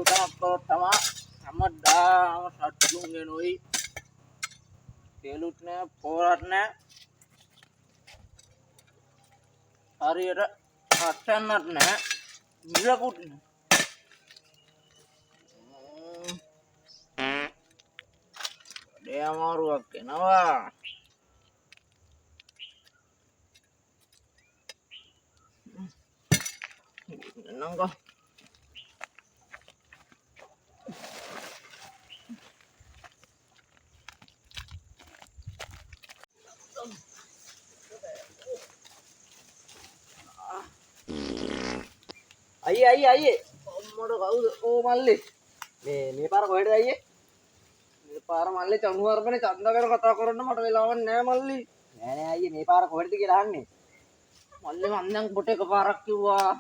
utama pertama sama dah satu ngenoi kelutnya poratnya hari ada acanatnya bila kutnya dia mau ruak kenapa nang kok අයියේ අම්මට කවුද ඕ මල්ලි මේ පාර කොහෙටද අයියේ මේ පාර මල්ලි චනුවර්පනේ චන්දකට කතා කරන්න මට වෙලාවක් නෑ මල්ලි නෑ අයියේ මේ පාර කොහෙටද කියලා අහන්නේ මල්ලි මං දැන් කොට එකපාරක් කිව්වා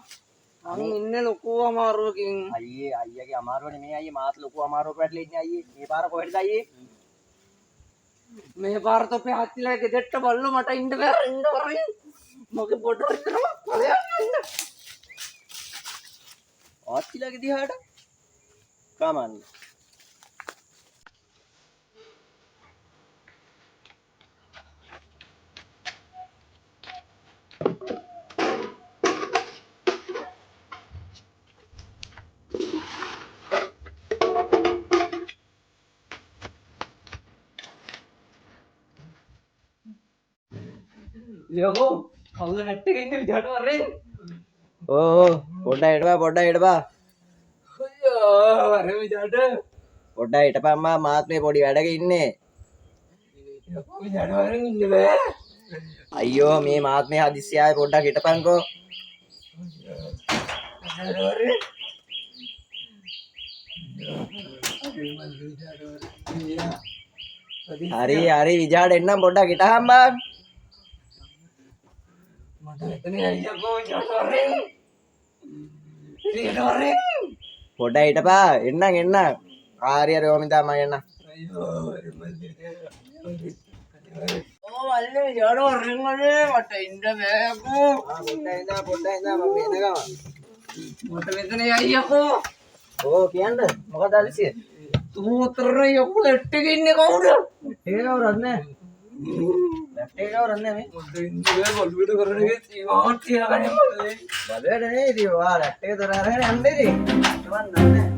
මං ඉන්නේ ලොකු අමාරුවකින් අයියගේ අමාරුව නෙමෙයි අයියේ මාත් ලොකු අමාරුවක වැටලා ඉන්නේ අයියේ මේ පාර කොහෙටද අයියේ මේ පාර තොපේ හත්තිලා ගෙදරට බල්ලෝ මට ඉන්න බෑ ඉන්න කරේ මගේ පොඩ විතරක් ඵලයක් ඉන්න ආච්චිලාගේ දිහාට කමන්නේ යකෝ කවුද නැට් එකේ ඉන්නේ විදිහට වරේ ඕ පොඩ්ඩක් හිටපන් අයියෝ වරේ විදිහට පොඩ්ඩක් හිටපන් මාත් මේ පොඩි වැඩක ඉන්නේ යකෝ විදිහට වරෙන් ඉන්න බෑ අයියෝ මේ මාත් මේ හදිස්සිය ආවේ පොඩ්ඩක් හිටපන්කෝ වරේ හරි විජාට එන්නම් පොඩ්ඩක් හිටහම් බං මට එතන අයියෝ විදිහට වරේ පොඩ්ඩක් හිටපන් එන්නම් හරි ඕමිතා මම එන්නම් අයියෝ ඕ මල්ලි විදිහට වරෙන් වරේ මට ඉන්න බෑ යකෝ පොඩ්ඩක් ඉඳන් මම එනගම මට මෙතන අයියෝ ඕ කියන්න මොකද අලිසිය තූතර යකෝ නැට් එකේ ඉන්නේ කවුද ඒක කවුරුත් නෑ නැට් එක කවුරුත් නෑ මේ මට ඉන්න බෑ බල්බෙට කරන එකේ තියනවා තියාගන්න බලයට නේ ඉතින් ඔයා නැට් එක දොර අරගෙන යන්නේ ඉතින් මම දන්නේ